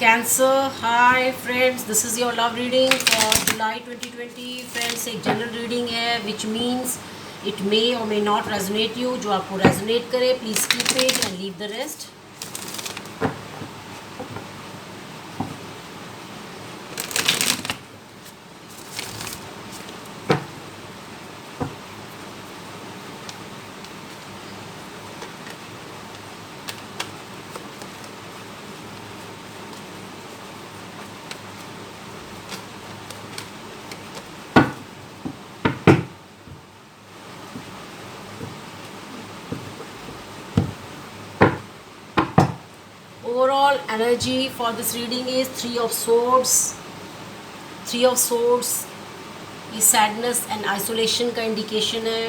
Cancer, hi friends, this is your love reading for July 2020. Friends, एक general reading है which means it may or may not resonate you. जो आपको resonate करे please keep it and leave the rest. Overall energy for this reading is Three of Swords. Three of Swords ये sadness and isolation का indication है.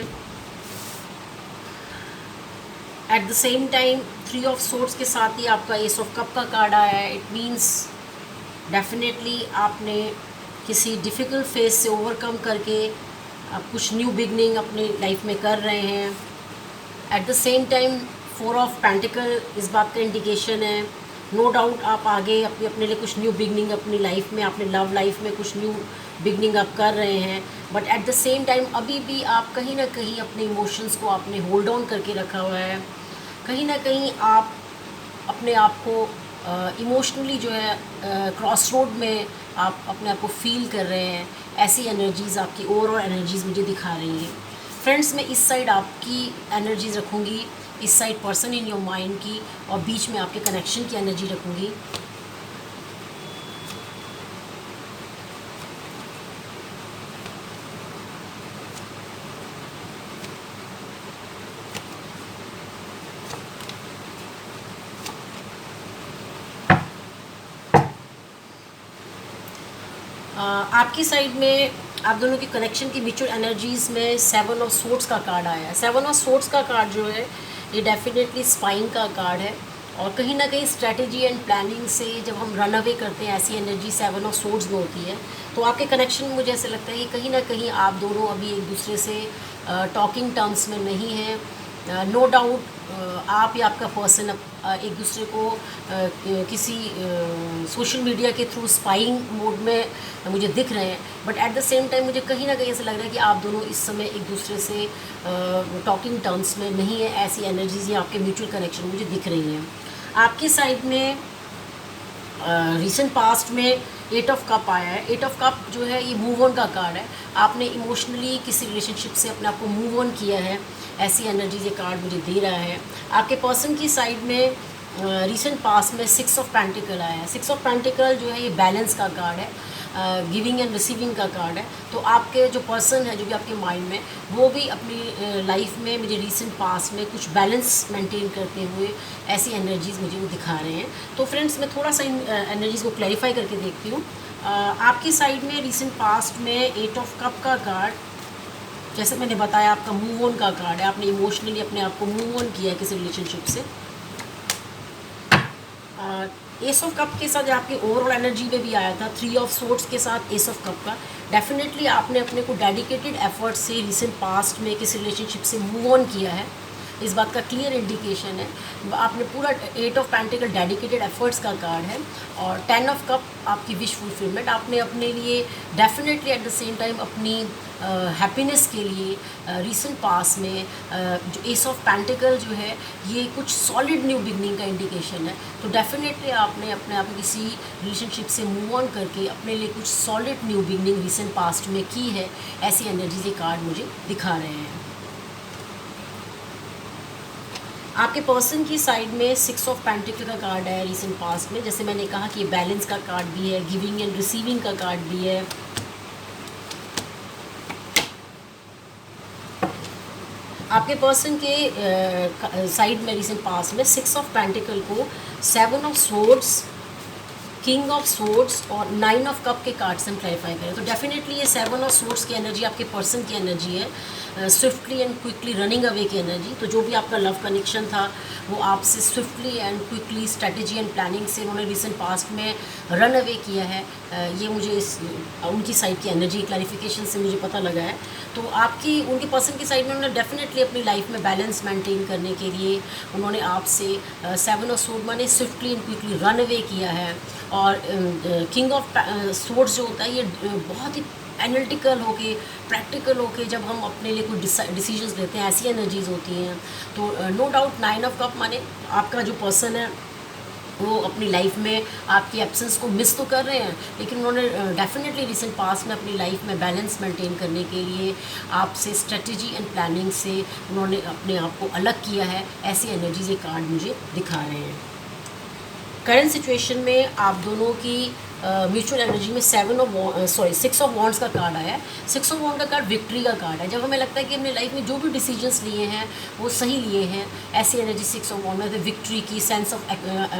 Eight the same time three of swords के साथ ही आपका S of cup का card आया है. It means definitely आपने किसी डिफ़िकल्ट फेज से ओवरकम करके आप कुछ न्यू बिगनिंग अपनी लाइफ में कर रहे हैं. Eight the same time four of pentacle इस बात का इंडिकेशन है. नो डाउट आप आगे अपने लिए कुछ न्यू बिगनिंग अपनी लाइफ में, अपने लव लाइफ में कुछ न्यू बिगनिंग आप कर रहे हैं. But at the same time अभी भी आप कहीं ना कहीं अपने इमोशंस को आपने होल्ड ऑन करके रखा हुआ है. कहीं ना कहीं आप अपने आप को इमोशनली जो है क्रॉस रोड में आप अपने आप को फील कर रहे हैं. ऐसी एनर्जीज़ आपकी ओवरऑल एनर्जीज़ मुझे दिखा रही हैं. फ्रेंड्स, मैं इस साइड आपकी एनर्जीज़ रखूँगी, इस side person in your mind की, और बीच में आपके कनेक्शन की एनर्जी रखूँगी. आपकी साइड में आप दोनों की कनेक्शन की म्यूचुअल एनर्जीज़ में सेवन ऑफ सोर्ड्स का कार्ड आया है. सेवन ऑफ सोर्ड्स का कार्ड जो है ये डेफिनेटली स्पाइन का कार्ड है, और कहीं ना कहीं स्ट्रैटेजी एंड प्लानिंग से जब हम रन अवे करते हैं ऐसी एनर्जी सेवन ऑफ सोर्ड्स में होती है. तो आपके कनेक्शन में मुझे ऐसा लगता है कि कहीं ना कहीं आप दोनों अभी एक दूसरे से टॉकिंग टर्म्स में नहीं हैं. नो डाउट आप या आपका पर्सन एक दूसरे को किसी सोशल मीडिया के थ्रू स्पाइंग मोड में मुझे दिख रहे हैं. But at the same time मुझे कहीं ना कहीं ऐसा लग रहा है कि आप दोनों इस समय एक दूसरे से टॉकिंग टर्म्स में नहीं है. ऐसी एनर्जीज या आपके म्यूचुअल कनेक्शन मुझे दिख रही हैं. आपकी साइड में रिसेंट पास्ट में एट ऑफ कप आया है. एट ऑफ कप जो है ये मूव ऑन का कार्ड है. आपने इमोशनली किसी रिलेशनशिप से अपने आप को मूव ऑन किया है. ऐसी एनर्जीज ये कार्ड मुझे दे रहा है. आपके पर्सन की साइड में रिसेंट पास्ट में सिक्स ऑफ पेंटिकल आया है. सिक्स ऑफ पेंटिकल जो है ये बैलेंस का कार्ड है, गिविंग एंड रिसीविंग का कार्ड है. तो आपके जो पर्सन है जो भी आपके माइंड में, वो भी अपनी लाइफ में मुझे रिसेंट पास्ट में कुछ बैलेंस मेंटेन करते हुए ऐसी एनर्जीज़ मुझे वो दिखा रहे हैं. तो फ्रेंड्स, मैं थोड़ा सा इन एनर्जीज़ को क्लैरिफाई करके देखती हूँ. आपकी साइड में रिसेंट पास्ट में एट ऑफ कप का कार्ड, जैसे मैंने बताया, आपका मूव ऑन का कार्ड है. आपने इमोशनली अपने आप को मूव ऑन किया है किसी रिलेशनशिप से. एस ऑफ कप के साथ आपकी ओवरऑल एनर्जी में भी आया था थ्री ऑफ सोर्ड्स के साथ एस ऑफ कप का. डेफिनेटली आपने अपने को डेडिकेटेड एफर्ट से रिसेंट पास्ट में किसी रिलेशनशिप से मूव ऑन किया है. इस बात का क्लियर इंडिकेशन है. आपने पूरा eight of pentacle dedicated efforts का कार्ड है, और टेन ऑफ कप आपकी विश फुलफिलमेंट. आपने अपने लिए definitely at the same time अपनी हैप्पीनेस के लिए रिसेंट पास में जो एस ऑफ पेंटिकल जो है ये कुछ सॉलिड न्यू बिगनिंग का इंडिकेशन है. तो डेफिनेटली आपने अपने आप किसी रिलेशनशिप से मूव ऑन करके अपने लिए कुछ solid new beginning recent past में की है. ऐसी एनर्जीज ये कार्ड मुझे दिखा रहे हैं. आपके पर्सन की साइड में सिक्स ऑफ पेंटिकल का कार्ड है रिसेंट पास्ट में. जैसे मैंने कहा कि ये बैलेंस का कार्ड भी है, गिविंग एंड रिसीविंग का कार्ड भी है. आपके पर्सन के साइड में रिसेंट पास्ट में सिक्स ऑफ पेंटिकल को seven of swords, king of swords और नाइन ऑफ कप के कार्ड से हम क्लैरिफाई करें तो डेफिनेटली ये सेवन ऑफ सोर्ड्स की एनर्जी आपके पर्सन की एनर्जी है. Swiftly and quickly running away की एनर्जी। तो जो भी आपका लव कनेक्शन था वो आपसे swiftly and quickly strategy and planning से उन्होंने रिसेंट पास्ट में रन अवे किया है। ये मुझे उनकी साइड की एनर्जी क्लैरिफिकेशन से मुझे पता लगा है। तो आपकी उनके पर्सन की साइड में उन्होंने डेफिनेटली अपनी लाइफ में बैलेंस मेंटेन करने के लिए उन्होंने आपसे 7 ऑफ सोर्ड माने swiftly and quickly run away किया है। और किंग ऑफ सोर्ड्स जो होता है ये बहुत ही एनालिटिकल होके प्रैक्टिकल होके जब हम अपने लिए कोई डिसीजंस लेते हैं, ऐसी एनर्जीज होती हैं। तो नो डाउट 9 ऑफ कप माने आपका जो पर्सन है वो अपनी लाइफ में आपकी एब्सेंस को मिस तो कर रहे हैं, लेकिन उन्होंने डेफिनेटली रिसेंट पास्ट में अपनी लाइफ में बैलेंस मेंटेन करने के लिए आपसे स्ट्रेटजी एंड प्लानिंग से उन्होंने अपने आप को अलग किया है। ऐसी एनर्जीज ये कार्ड मुझे दिखा रहे हैं। करंट सिचुएशन में आप दोनों की म्यूचुअल एनर्जी में 6 ऑफ वॉन्ड्स का कार्ड आया है। 6 ऑफ वॉन्ड का कार्ड विक्ट्री का कार्ड है। जब हमें लगता है कि हमने लाइफ में जो भी डिसीजंस लिए हैं वो सही लिए हैं, ऐसी एनर्जी 6 ऑफ वॉन्ड में विक्ट्री की, सेंस ऑफ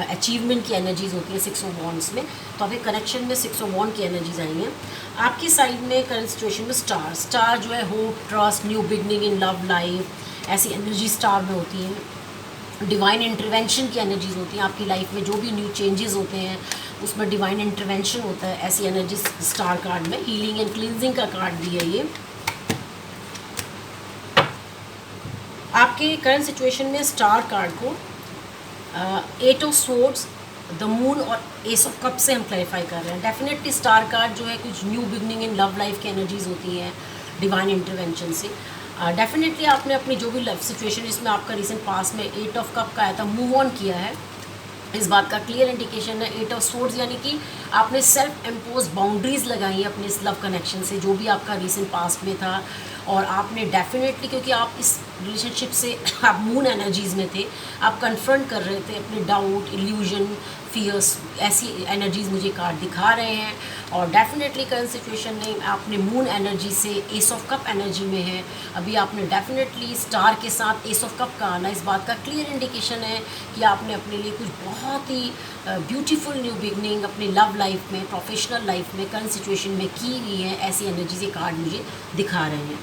अचीवमेंट की एनर्जीज होती है 6 ऑफ वॉन्ड्स में। तो आपके कनेक्शन में 6 ऑफ वॉन्ड की एनर्जीज आई हैं। आपकी साइड में करंट सिचुएशन में स्टार जो है hope, trust, new beginning in love life, ऐसी एनर्जी स्टार में होती है। डिवाइन इंटरवेंशन की एनर्जीज होती हैं आपकी लाइफ में, जो भी न्यू चेंजेस होते हैं उसमें डिवाइन इंटरवेंशन होता है। ऐसी एनर्जी स्टार कार्ड में हीलिंग एंड क्लींजिंग का कार्ड भी है ये। आपके करंट सिचुएशन में स्टार कार्ड को 8 ऑफ सोर्ड्स, द मून और एस ऑफ कप से हम क्लैरिफाई कर रहे हैं। डेफिनेटली स्टार कार्ड जो है कुछ new beginning in love life की एनर्जीज होती हैं डिवाइन इंटरवेंशन से। डेफिनेटली आपने अपनी जो भी लव सिचुएशन जिसमें आपका रिसेंट पास में 8 ऑफ कप का आया था मूव ऑन किया है। इस बात का क्लियर इंडिकेशन है 8 ऑफ सोर्ड्स, यानी कि आपने सेल्फ इम्पोज बाउंड्रीज़ लगाई हैं अपने इस लव कनेक्शन से जो भी आपका रिसेंट पास्ट में था। और आपने डेफिनेटली, क्योंकि आप इस रिलेशनशिप से आप मून एनर्जीज़ में थे, आप कन्फ्रंट कर रहे थे अपने डाउट, इल्यूजन, फियर्स, ऐसी एनर्जीज़ मुझे कार्ड दिखा रहे हैं। और डेफिनेटली करंट सिचुएशन में आपने मून एनर्जी से एस ऑफ कप एनर्जी में है। अभी आपने डेफिनेटली स्टार के साथ एस ऑफ कप का आना इस बात का क्लियर इंडिकेशन है कि आपने अपने लिए कुछ बहुत ही ब्यूटीफुल न्यू बिगनिंग अपनी लव लाइफ में, प्रोफेशनल लाइफ में करंट सिचुएशन में की हुई है। ऐसी एनर्जीज ये कार्ड मुझे दिखा रहे हैं।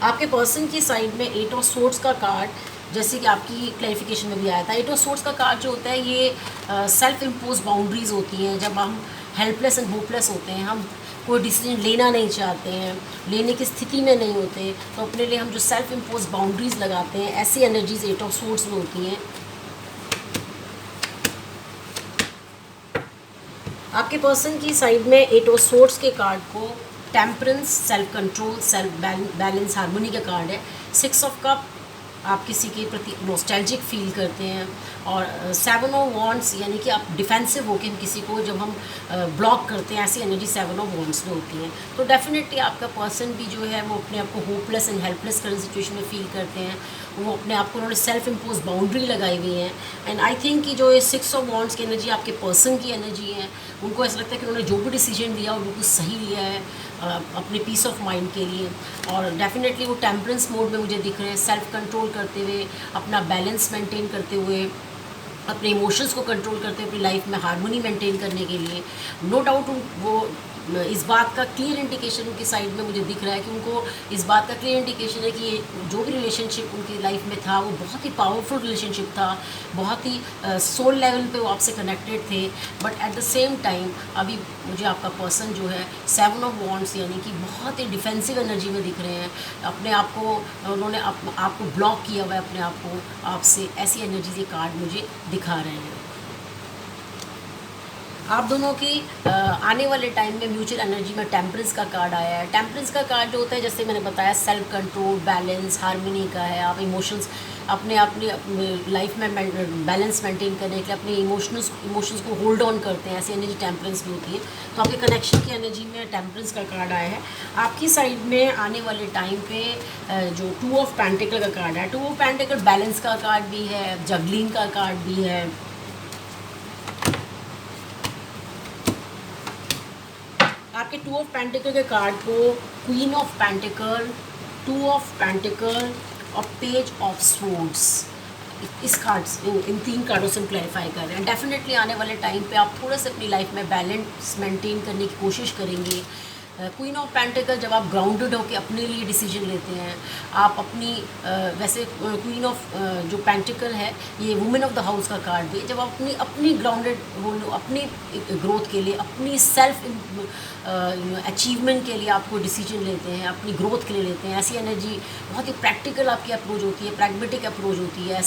आपके पर्सन की साइड में 8 ऑफ सोर्ड्स का कार्ड, जैसे कि आपकी क्लैरिफिकेशन में भी आया था, 8 ऑफ सोर्ड्स का कार्ड जो होता है ये सेल्फ इम्पोज बाउंड्रीज़ होती हैं। जब हम हेल्पलेस एंड होपलेस होते हैं, हम कोई डिसीजन लेना नहीं चाहते हैं, लेने की स्थिति में नहीं होते, तो अपने लिए हम जो सेल्फ इम्पोज बाउंड्रीज़ लगाते हैं, ऐसी एनर्जीज 8 ऑफ सोर्ड्स में होती हैं। आपके पर्सन की साइड में 8 ऑफ सोर्ड्स के कार्ड को temperance, self control, self balance, harmony का कार्ड है। 6 ऑफ कप आप किसी के प्रति नॉस्टैल्जिक फील करते हैं। और 7 ऑफ वॉन्ड्स, यानी कि आप डिफेंसिव होकर हम किसी को जब हम ब्लॉक करते हैं, ऐसी एनर्जी 7 ऑफ वॉन्ड्स में होती है। तो डेफिनेटली आपका पर्सन भी जो है वो अपने आप को hopeless and helpless current situation में फील करते हैं। वो अपने आप को उन्होंने सेल्फ इम्पोज बाउंड्री लगाई हुई है। एंड आई थिंक कि जो ये 6 ऑफ वॉन्ड्स की एनर्जी आपके पर्सन की एनर्जी है, उनको ऐसा लगता है कि उन्होंने जो भी डिसीजन लिया वो बिल्कुल सही लिया है अपने पीस ऑफ माइंड के लिए। और डेफिनेटली वो टेम्परेंस मोड में मुझे दिख रहे हैं, सेल्फ कंट्रोल करते हुए, अपना बैलेंस मेंटेन करते हुए, अपने इमोशंस को कंट्रोल करते हुए अपनी लाइफ में हार्मोनी मेंटेन करने के लिए। नो डाउट वो इस बात का क्लियर इंडिकेशन उनकी साइड में मुझे दिख रहा है कि उनको इस बात का क्लियर इंडिकेशन है कि ये जो भी रिलेशनशिप उनकी लाइफ में था वो बहुत ही पावरफुल रिलेशनशिप था, बहुत ही सोल लेवल पे वो आपसे कनेक्टेड थे। But at the same time अभी मुझे आपका पर्सन जो है 7 ऑफ वॉन्ड्स, यानी कि बहुत ही डिफेंसिव एनर्जी में दिख रहे हैं। अपने आप को उन्होंने आपको ब्लॉक किया हुआ है अपने आप को आपसे। ऐसी एनर्जी ये कार्ड मुझे दिखा रहे हैं। आप दोनों की आने वाले टाइम में म्यूचुअल एनर्जी में टेम्परेंस का कार्ड आया है। टेम्परेंस का कार्ड जो होता है, जैसे मैंने बताया, सेल्फ कंट्रोल, बैलेंस, हार्मनी का है। आप इमोशंस अपने लाइफ में बैलेंस मेंटेन करने के लिए अपने इमोशंस को होल्ड ऑन करते हैं, ऐसी एनर्जी टेम्परेंस में होती है। तो आपके कनेक्शन की एनर्जी में टेम्परेंस का कार्ड आया है। आपकी साइड में आने वाले टाइम पे जो 2 ऑफ पेंटिकल का कार्ड है, 2 ऑफ पेंटिकल बैलेंस का कार्ड भी है, जगलिंग का कार्ड भी है। आपके 2 ऑफ पेंटिकल के कार्ड को queen of pentacle, 2 of pentacle और पेज ऑफ स्वॉर्ड्स, इस कार्ड्स इन 3 कार्डों से हम क्लैरिफाई कर रहे हैं। डेफिनेटली आने वाले टाइम पे आप थोड़ा सा अपनी लाइफ में बैलेंस मेंटेन करने की कोशिश करेंगे। क्वीन ऑफ पेंटिकल जब आप ग्राउंडेड होकर अपने लिए डिसीजन लेते हैं, आप अपनी वैसे क्वीन ऑफ जो पेंटिकल है ये वुमेन ऑफ द हाउस का कार्ड भी, जब आप अपनी अपनी ग्राउंडेड हो, अपनी ग्रोथ के लिए, अपनी सेल्फ अचीवमेंट के लिए आपको डिसीजन लेते हैं, अपनी ग्रोथ के लिए लेते हैं, ऐसी एनर्जी बहुत ही प्रैक्टिकल आपकी अप्रोच होती है, प्रैग्मेटिक अप्रोच होती है,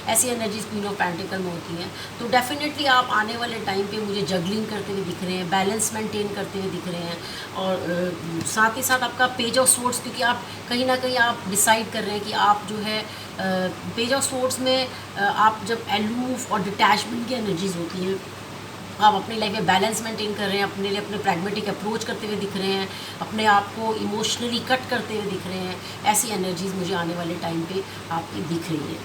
ऐसी एनर्जीज क्वीन ऑफ पेंटिकल में होती हैं। तो डेफिनेटली आप आने वाले टाइम पे मुझे जगलिंग करते हुए दिख रहे हैं, बैलेंस मेंटेन करते हुए दिख रहे हैं, और साथ ही साथ आपका पेज ऑफ सोर्ड्स, क्योंकि आप कहीं ना कहीं आप डिसाइड कर रहे हैं कि आप जो है पेज ऑफ सोर्ड्स में आप जब एलूफ और डिटैचमेंट की एनर्जीज होती हैं, आप अपनी लाइफ में बैलेंस मेंटेन कर रहे हैं, अपने लिए अपने प्रैग्मेटिक अप्रोच करते हुए दिख रहे हैं, अपने आप को इमोशनली कट करते हुए दिख रहे हैं। ऐसी एनर्जीज मुझे आने वाले टाइम पे आपकी दिख रही है।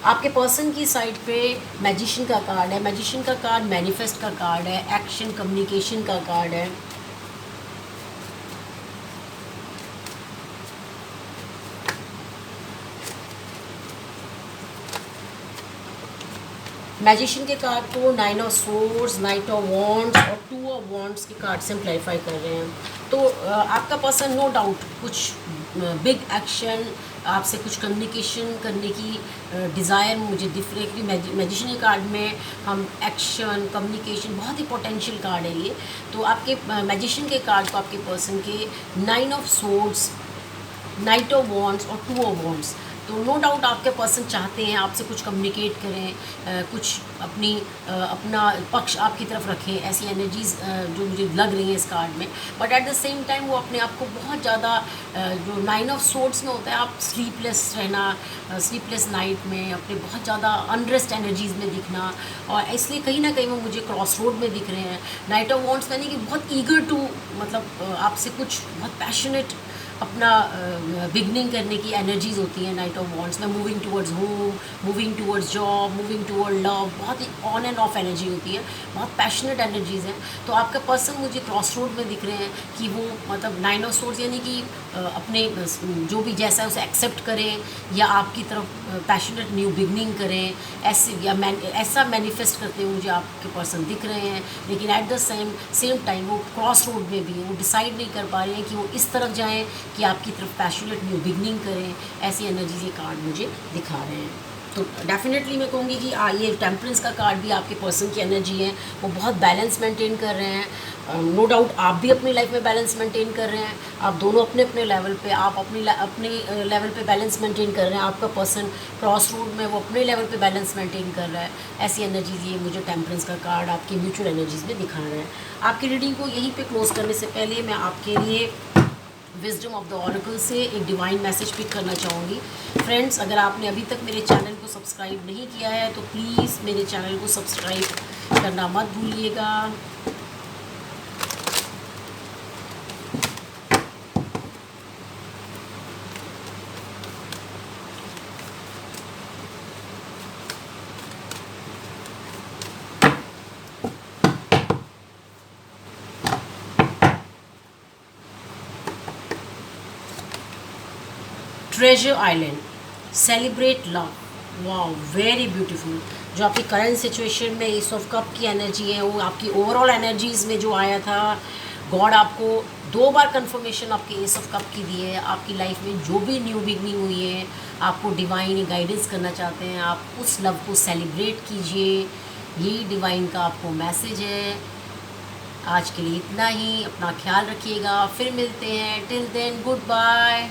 आपके पर्सन की साइड पे मैजिशियन का कार्ड है। मैजिशियन का कार्ड मैनिफेस्ट का कार्ड है, एक्शन कम्युनिकेशन का कार्ड है। मैजिशियन के कार्ड को 9 of swords, night of wands और 2 ऑफ वॉन्ड्स के कार्ड से हम क्लैरिफाई कर रहे हैं। तो आपका पर्सन नो डाउट कुछ बिग एक्शन, आपसे कुछ कम्युनिकेशन करने की डिज़ायर मुझे दिख रही है, क्योंकि मैजिशियन के कार्ड में हम एक्शन कम्युनिकेशन, बहुत ही पोटेंशियल कार्ड है ये। तो आपके मैजिशियन के कार्ड को आपके पर्सन के 9 of swords, night of wands और 2 ऑफ वॉन्ड्स, तो नो डाउट आपके पर्सन चाहते हैं आपसे कुछ कम्युनिकेट करें, कुछ अपना पक्ष आपकी तरफ रखें, ऐसी एनर्जीज़ जो मुझे लग रही हैं इस कार्ड में। But at the same time वो अपने आप को बहुत ज़्यादा जो 9 ऑफ सोर्ड्स में होता है, आप स्लीपलेस रहना, स्लीपलेस नाइट में अपने बहुत ज़्यादा अनरेस्ट एनर्जीज़ में दिखना, और इसलिए कहीं ना कहीं वो मुझे क्रॉस रोड में दिख रहे हैं। नाइट ऑफ वॉन्ड्स यानी कि बहुत ईगर टू, मतलब आपसे कुछ बहुत पैशनेट अपना बिगनिंग करने की एनर्जीज़ होती हैं नाइट ऑफ वॉन्ड्स में। Moving towards home, moving towards job, moving toward love, बहुत ही ऑन एंड ऑफ एनर्जी होती है, बहुत पैशनेट एनर्जीज़ हैं। तो आपका पर्सन मुझे क्रॉस रोड में दिख रहे हैं कि वो मतलब 9 ऑफ सोर्ड्स यानी कि अपने जो भी जैसा है उसे एक्सेप्ट करें, या आपकी तरफ पैशनेट न्यू बिगनिंग करें, ऐसे या ऐसा मैनिफेस्ट करते हुए मुझे आपके पर्सन दिख रहे हैं। लेकिन एट द सेम टाइम वो क्रॉस रोड में भी हैं, वो डिसाइड नहीं कर पा रहे हैं कि वो इस तरफ जाएँ कि आपकी तरफ पैशनेट न्यू बिगनिंग करें। ऐसी एनर्जीज ये कार्ड मुझे दिखा रहे हैं। तो डेफिनेटली मैं कहूँगी कि ये टेम्परेंस का कार्ड भी आपके पर्सन की एनर्जी है, वो बहुत बैलेंस मेंटेन कर रहे हैं। नो डाउट आप भी अपनी लाइफ में बैलेंस मेंटेन कर रहे हैं, आप दोनों अपने अपने लेवल पे, आप अपने लेवल पे बैलेंस मेंटेन कर रहे हैं, आपका पर्सन क्रॉस रोड में वो अपने लेवल पे बैलेंस मेंटेन कर रहा है। ऐसी एनर्जीज ये मुझे टेम्परेंस का कार्ड आपकी म्यूचुअल एनर्जीज में दिखा रहे हैं। आपकी रीडिंग को यहीं पर क्लोज करने से पहले मैं आपके लिए विजडम ऑफ द ऑरेकल से एक डिवाइन मैसेज पिक करना चाहूँगी। फ्रेंड्स, अगर आपने अभी तक मेरे चैनल को सब्सक्राइब नहीं किया है तो प्लीज़ मेरे चैनल को सब्सक्राइब करना मत भूलिएगा। Treasure island, celebrate love, wow very beautiful. जो आपकी करंट सिचुएशन में एस ऑफ कप की एनर्जी है, वो आपकी ओवरऑल एनर्जीज़ में जो आया था, गॉड आपको 2 बार कंफर्मेशन आपके एस ऑफ कप की दी है। आपकी लाइफ में जो भी न्यू बिगनिंग हुई है, आपको डिवाइन गाइडेंस करना चाहते हैं, आप उस लव को सेलिब्रेट कीजिए। यही डिवाइन का आपको मैसेज है। आज के लिए इतना ही, अपना ख्याल रखिएगा, फिर मिलते हैं। Till then good bye.